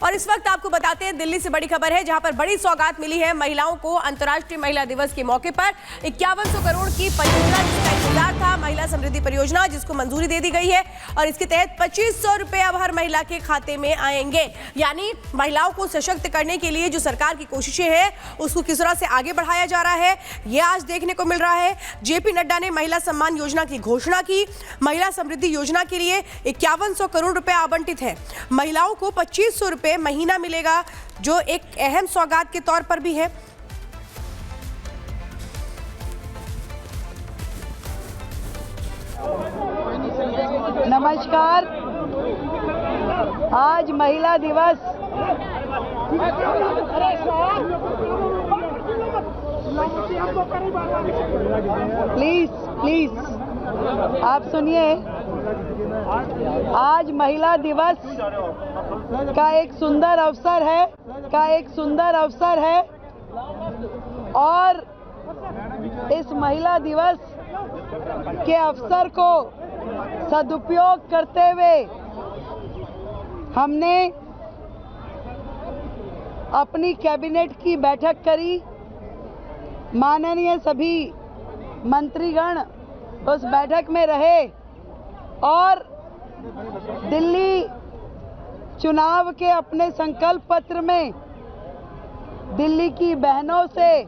और इस वक्त आपको बताते हैं दिल्ली से बड़ी खबर है, जहां पर बड़ी सौगात मिली है महिलाओं को अंतर्राष्ट्रीय महिला दिवस के मौके पर। 5100 करोड़ की परियोजना जिसका इंतजार था, महिला समृद्धि परियोजना, जिसको मंजूरी दे दी गई है और इसके तहत 2500 रुपए अब हर महिला के खाते में आएंगे। यानी महिलाओं को सशक्त करने के लिए जो सरकार की कोशिशें हैं उसको किस तरह से आगे बढ़ाया जा रहा है, यह आज देखने को मिल रहा है। जेपी नड्डा ने महिला सम्मान योजना की घोषणा की। महिला समृद्धि योजना के लिए 5100 करोड़ रुपए आवंटित है। महिलाओं को 2500 रुपए महीना मिलेगा, जो एक अहम सौगात के तौर पर भी है। नमस्कार, आज महिला दिवस प्लीज आप सुनिए। आज महिला दिवस का एक सुंदर अवसर है और इस महिला दिवस के अवसर को सदुपयोग करते हुए हमने अपनी कैबिनेट की बैठक करी। माननीय सभी मंत्रीगण उस बैठक में रहे और दिल्ली चुनाव के अपने संकल्प पत्र में दिल्ली की बहनों से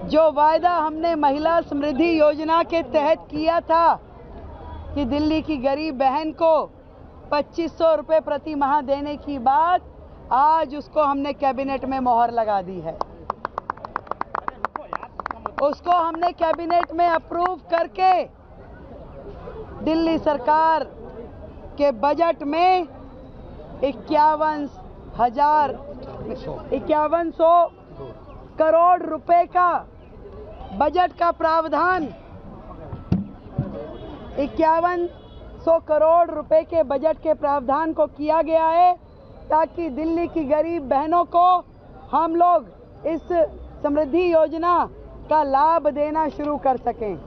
जो वायदा हमने महिला समृद्धि योजना के तहत किया था कि दिल्ली की गरीब बहन को 2500 रुपये प्रति माह देने की बात, आज उसको हमने कैबिनेट में मोहर लगा दी है। उसको हमने कैबिनेट में अप्रूव करके दिल्ली सरकार के बजट में 5100 करोड़ रुपए का बजट का प्रावधान 5100 करोड़ रुपए के बजट के प्रावधान को किया गया है, ताकि दिल्ली की गरीब बहनों को हम लोग इस समृद्धि योजना का लाभ देना शुरू कर सकें।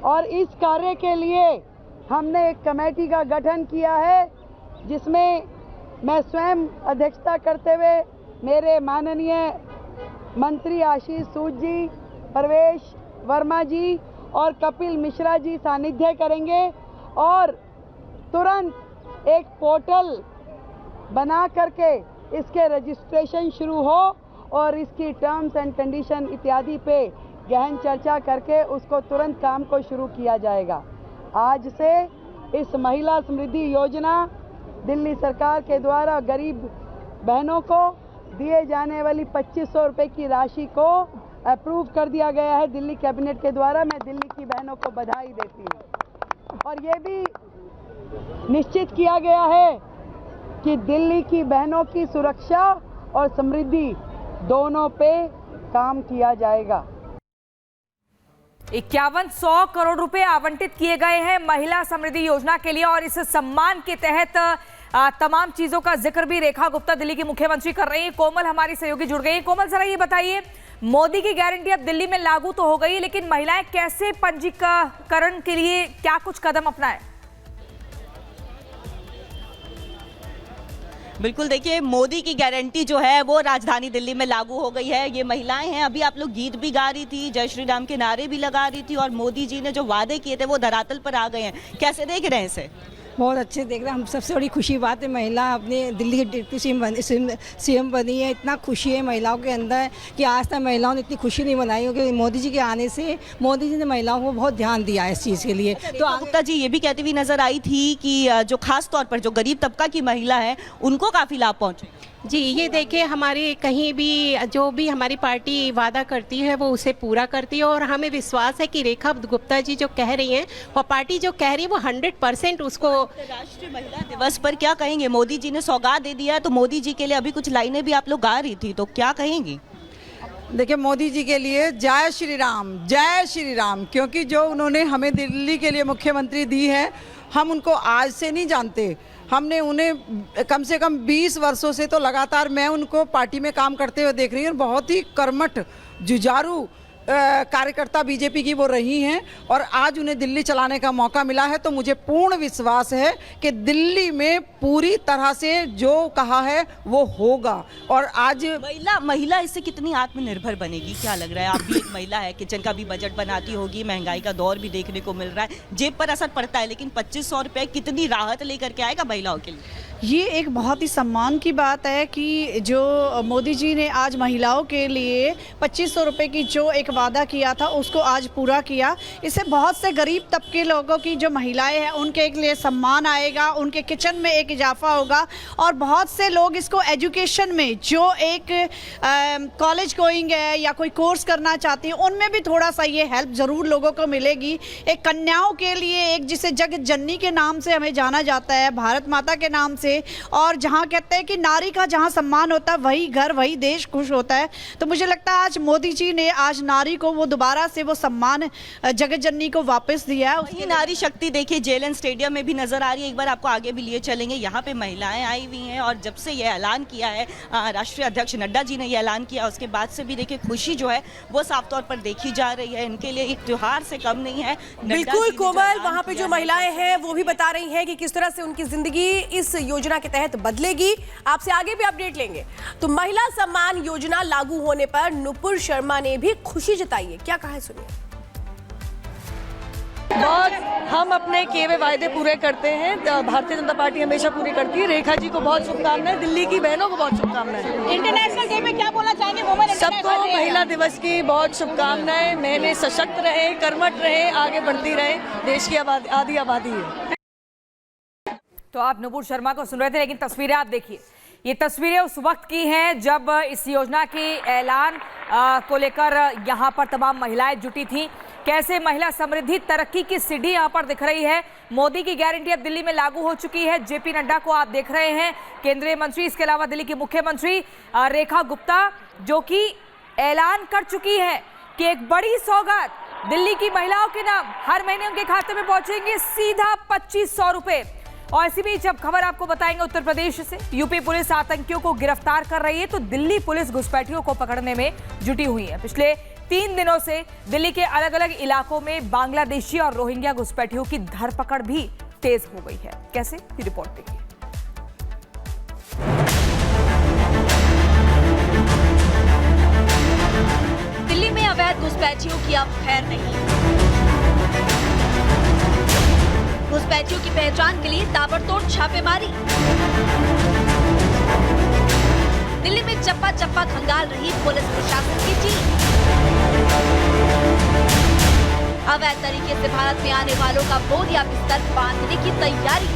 और इस कार्य के लिए हमने एक कमेटी का गठन किया है, जिसमें मैं स्वयं अध्यक्षता करते हुए मेरे माननीय मंत्री आशीष सूद जी, प्रवेश वर्मा जी और कपिल मिश्रा जी सानिध्य करेंगे और तुरंत एक पोर्टल बना करके इसके रजिस्ट्रेशन शुरू हो और इसकी टर्म्स एंड कंडीशन इत्यादि पे गहन चर्चा करके उसको तुरंत काम को शुरू किया जाएगा। आज से इस महिला समृद्धि योजना दिल्ली सरकार के द्वारा गरीब बहनों को दिए जाने वाली 2500 रुपये की राशि को अप्रूव कर दिया गया है दिल्ली कैबिनेट के द्वारा। मैं दिल्ली की बहनों को बधाई देती हूँ और ये भी निश्चित किया गया है कि दिल्ली की बहनों की सुरक्षा और समृद्धि दोनों पे काम किया जाएगा। 5100 करोड़ रुपए आवंटित किए गए हैं महिला समृद्धि योजना के लिए और इस सम्मान के तहत तमाम चीजों का जिक्र भी रेखा गुप्ता दिल्ली की मुख्यमंत्री कर रही हैं। कोमल हमारी सहयोगी जुड़ गई हैं। कोमल, जरा ये बताइए, मोदी की गारंटी अब दिल्ली में लागू तो हो गई, लेकिन महिलाएं कैसे पंजीकरण के लिए क्या कुछ कदम अपनाएं? बिल्कुल, देखिए, मोदी की गारंटी जो है वो राजधानी दिल्ली में लागू हो गई है। ये महिलाएं हैं, अभी आप लोग गीत भी गा रही थी, जय श्री राम के नारे भी लगा रही थी और मोदी जी ने जो वादे किए थे वो धरातल पर आ गए हैं। कैसे देख रहे हैं इसे? बहुत अच्छे देख रहे हैं हम। सबसे बड़ी खुशी बात है, महिला अपने दिल्ली की डिप्टी सीएम बनी है। इतना खुशी है महिलाओं के अंदर कि आज तक महिलाओं ने इतनी खुशी नहीं मनाई होगी। मोदी जी के आने से मोदी जी ने महिलाओं को बहुत ध्यान दिया है इस चीज़ के लिए। तो गुप्ता जी ये भी कहती हुई नजर आई थी कि जो खास तौर पर जो गरीब तबका की महिला है उनको काफ़ी लाभ पहुँचे। जी, ये देखिए, हमारी कहीं भी जो भी हमारी पार्टी वादा करती है वो उसे पूरा करती है और हमें विश्वास है कि रेखा गुप्ता जी जो कह रही हैं और पार्टी जो कह रही है वो 100% उसको। राष्ट्रीय महिला दिवस पर क्या कहेंगे? मोदी जी ने सौगात दे दिया है, तो मोदी जी के लिए अभी कुछ लाइनें भी आप लोग गा रही थी, तो क्या कहेंगी? देखिए, मोदी जी के लिए जय श्री राम, क्योंकि जो उन्होंने हमें दिल्ली के लिए मुख्यमंत्री दी है, हम उनको आज से नहीं जानते। हमने उन्हें कम से कम 20 वर्षों से तो लगातार मैं उनको पार्टी में काम करते हुए देख रही हूँ। बहुत ही कर्मठ, जुझारू कार्यकर्ता बीजेपी की वो रही हैं और आज उन्हें दिल्ली चलाने का मौका मिला है, तो मुझे पूर्ण विश्वास है कि दिल्ली में पूरी तरह से जो कहा है वो होगा। और आज महिला इससे कितनी आत्मनिर्भर बनेगी, क्या लग रहा है? आप भी एक महिला है, किचन का भी बजट बनाती होगी, महंगाई का दौर भी देखने को मिल रहा है, जेब पर असर पड़ता है, लेकिन 2500 रुपए कितनी राहत लेकर के आएगा महिलाओं के लिए? ये एक बहुत ही सम्मान की बात है कि जो मोदी जी ने आज महिलाओं के लिए 2500 रुपये की जो एक वादा किया था उसको आज पूरा किया। इससे बहुत से गरीब तबके लोगों की जो महिलाएं हैं उनके लिए सम्मान आएगा, उनके किचन में एक इजाफा होगा और बहुत से लोग इसको एजुकेशन में जो एक कॉलेज गोइंग है या कोई कोर्स करना चाहती है उनमें भी थोड़ा सा ये हेल्प ज़रूर लोगों को मिलेगी। एक कन्याओं के लिए एक जिसे जगत जननी के नाम से हमें जाना जाता है, भारत माता के नाम से, और जहां कहते हैं कि नारी का जहां सम्मान होता है वही घर वही देश खुश होता है। तो मुझे लगता है आज मोदी जी ने आज नारी को वो दोबारा से वो सम्मान जगत जननी को वापस दिया है। उसकी नारी शक्ति देखिए जेलन स्टेडियम में भी नजर आ रही है। एक बार आपको आगे भी लिए चलेंगे, यहाँ पे महिलाएं आई हुई हैं और जब से ये ऐलान किया है राष्ट्रीय अध्यक्ष नड्डा जी ने ये ऐलान किया उसके बाद से भी देखिए खुशी जो है वो साफ तौर पर देखी जा रही है। इनके लिए एक त्योहार से कम नहीं है। बिल्कुल कोमल, वहां पे जो महिलाएं हैं वो भी बता रही हैं कि किस तरह से उनकी जिंदगी इस योजना के तहत बदलेगी। आपसे आगे भी अपडेट लेंगे। तो महिला सम्मान योजना लागू होने पर नुपुर शर्मा ने भी खुशी जताई है, क्या कहा है सुनिए। बहुत हम अपने किए हुए वायदे पूरे करते हैं, भारतीय जनता पार्टी हमेशा पूरी करती है। रेखा जी को बहुत शुभकामनाएं, दिल्ली की बहनों को बहुत शुभकामनाएं। इंटरनेशनल डे में क्या बोलना चाहेंगे वुमेन सबको महिला दिवस की बहुत शुभकामनाएं। महिलाएं सशक्त रहे, कर्मठ रहे, आगे बढ़ती रहे, देश की आधी आबादी है। तो आप नुपुर शर्मा को सुन रहे थे, लेकिन तस्वीरें आप देखिए, ये तस्वीरें उस वक्त की हैं जब इस योजना के ऐलान को लेकर यहाँ पर तमाम महिलाएं जुटी थीं। कैसे महिला समृद्धि तरक्की की सीढ़ी यहाँ पर दिख रही है। मोदी की गारंटी अब दिल्ली में लागू हो चुकी है। जेपी नड्डा को आप देख रहे हैं, केंद्रीय मंत्री, इसके अलावा दिल्ली की मुख्यमंत्री रेखा गुप्ता, जो कि ऐलान कर चुकी है कि एक बड़ी सौगात दिल्ली की महिलाओं के नाम हर महीने उनके खाते में पहुंचेंगे सीधा 2500 रुपए। और इसी बीच अब खबर आपको बताएंगे उत्तर प्रदेश से। यूपी पुलिस आतंकियों को गिरफ्तार कर रही है तो दिल्ली पुलिस घुसपैठियों को पकड़ने में जुटी हुई है। पिछले 3 दिनों से दिल्ली के अलग अलग इलाकों में बांग्लादेशी और रोहिंग्या घुसपैठियों की धरपकड़ भी तेज हो गई है। कैसे, ये रिपोर्ट देखिए। दिल्ली में अवैध घुसपैठियों की अब खैर नहीं। घुसपैठियों की पहचान के लिए ताबड़तोड़ छापेमारी। दिल्ली में चप्पा चप्पा खंगाल रही पुलिस प्रशासन की टीम। अवैध तरीके से भारत में आने वालों का बोरिया बिस्तर बांधने की तैयारी।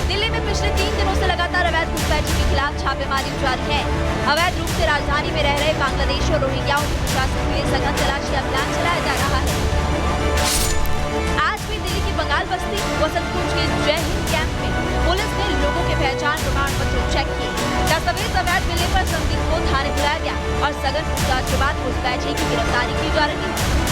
दिल्ली में पिछले 3 दिनों से लगातार अवैध घुसपैठियों के खिलाफ छापेमारी जारी है। अवैध रूप से राजधानी में रह रहे बांग्लादेशी और रोहिंग्याओं की प्रशासन के लिए सघन तलाशी अभियान चलाया जा रहा है। आज भी दिल्ली की बंगाल बस्ती वसंत कुंज के जय हिंद कैंप में पुलिस ने लोगों के पहचान प्रमाण पत्र चेक किए। दस्तावेज अवैध मिलने पर संदिग्ध को थाने बुलाया गया और सघन पूछताछ के बाद घुसपैठियों की गिरफ्तारी की जा रही है।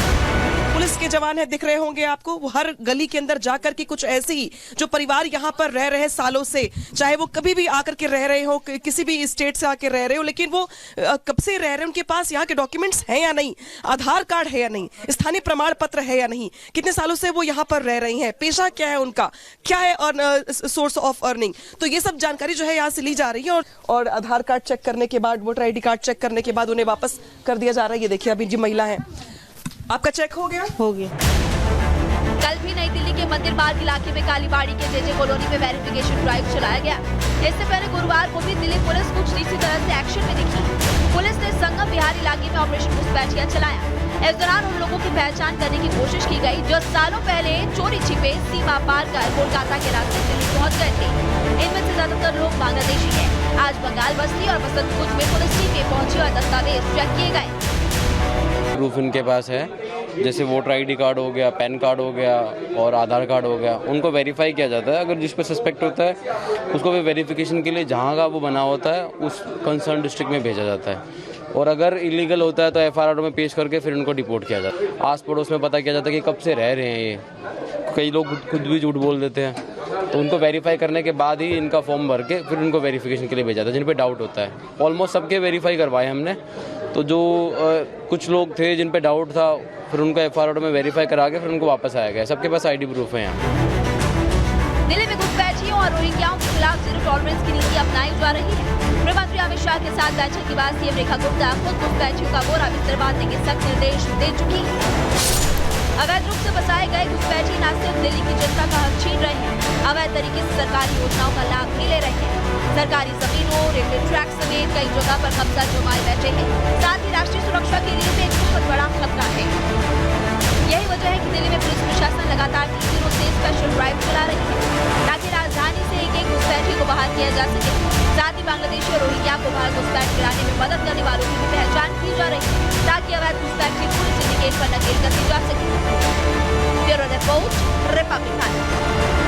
पुलिस के जवान है, दिख रहे होंगे आपको, वो हर गली के अंदर जाकर के कुछ ऐसे ही जो परिवार यहाँ पर रह रहे सालों से, चाहे वो कभी भी आकर के रह रहे हो, किसी भी स्टेट से आकर रह रहे हो, लेकिन वो कब से रह रहे हैं, उनके पास यहाँ के डॉक्यूमेंट्स हैं या नहीं, आधार कार्ड है या नहीं, स्थानीय प्रमाण पत्र है या नहीं, कितने सालों से वो यहाँ पर रह रही हैं, पेशा क्या है उनका, क्या है सोर्स ऑफ अर्निंग, तो ये सब जानकारी जो है यहाँ से ली जा रही है। और आधार कार्ड चेक करने के बाद, वोटर ID कार्ड चेक करने के बाद उन्हें वापस कर दिया जा रहा है। ये देखिए अभी जी महिला है, आपका चेक हो गया? हो गया। कल भी नई दिल्ली के मंदिर मार्ग इलाके में कालीबाड़ी के जेजे कॉलोनी में वेरिफिकेशन ड्राइव चलाया गया। इससे पहले गुरुवार को भी दिल्ली पुलिस कुछ इसी तरह से एक्शन में दिखी। पुलिस ने संगम विहार इलाके में ऑपरेशन घुसपैठियां चलाया। इस दौरान उन लोगों की पहचान करने की कोशिश की गई जो सालों पहले चोरी छिपे सीमा पार कर कोलकाता के रास्ते दिल्ली पहुँच गए थे। इनमें से ज्यादातर लोग बांग्लादेशी है। आज बंगाल बस्ती और वसंत कुंज में पुलिस टीमें पहुंची और दस्तावेज चेक किए गए। प्रूफ इनके पास है, जैसे वोटर ID कार्ड हो गया, पैन कार्ड हो गया और आधार कार्ड हो गया, उनको वेरीफाई किया जाता है। अगर जिस पे सस्पेक्ट होता है उसको भी वेरिफिकेशन के लिए जहाँ का वो बना होता है उस कंसर्न डिस्ट्रिक्ट में भेजा जाता है। और अगर इलीगल होता है तो FIR में पेश करके फिर उनको डिपोर्ट किया जाता है। आस पड़ोस में पता किया जाता है कि कब से रह रहे हैं ये। कई लोग खुद भी झूठ बोल देते हैं, तो उनको वेरीफाई करने के बाद ही इनका फॉर्म भर के फिर उनको वेरिफिकेशन के लिए भेजा जाता है जिन पे डाउट होता है। ऑलमोस्ट सबके वेरीफाई करवाए हमने तो जो कुछ लोग थे जिन पे डाउट था, फिर उनको FR में वेरीफाई करा के फिर उनको वापस आया गया। सबके पास ID प्रूफ है यहाँ। दिल्ली में घुसपैठियों और रोहिंग्याओं के खिलाफ जीरो टॉलरेंस की नीति अपनाई जा रही है। गृह मंत्री अमित शाह के साथ बैठक के बाद सीएम रेखा गुप्ता खुद घुसपैठियों का बोरा बिस्तर बांधने के सख्त निर्देश दे चुकी है। अवैध रूप से बसाए गए घुसपैठी न सिर्फ दिल्ली की जनता का हक छीन रहे हैं, अवैध तरीके से सरकारी योजनाओं का लाभ भी ले रहे हैं। सरकारी जमीनों, रेलवे ट्रैक समेत कई जगह पर कब्जा जमाए बैठे हैं। साथ ही राष्ट्रीय सुरक्षा के लिए भी एक बहुत बड़ा खतरा है। यही वजह है कि दिल्ली में पुलिस प्रशासन लगातार 3 दिनों से स्पेशल ड्राइव चला रही है ताकि राजधानी से एक घुसपैठी को बाहर किया जा सके। साथ ही बांग्लादेशी और रोहिंग्या को बाहर घुसपैठ गिराने में मदद करने वालों की भी पहचान की जा रही है ताकि अवैध घुसपैठ की पूरी सिंडिकेट पर नकेल कसी जा सके। Bureau report, Republic times.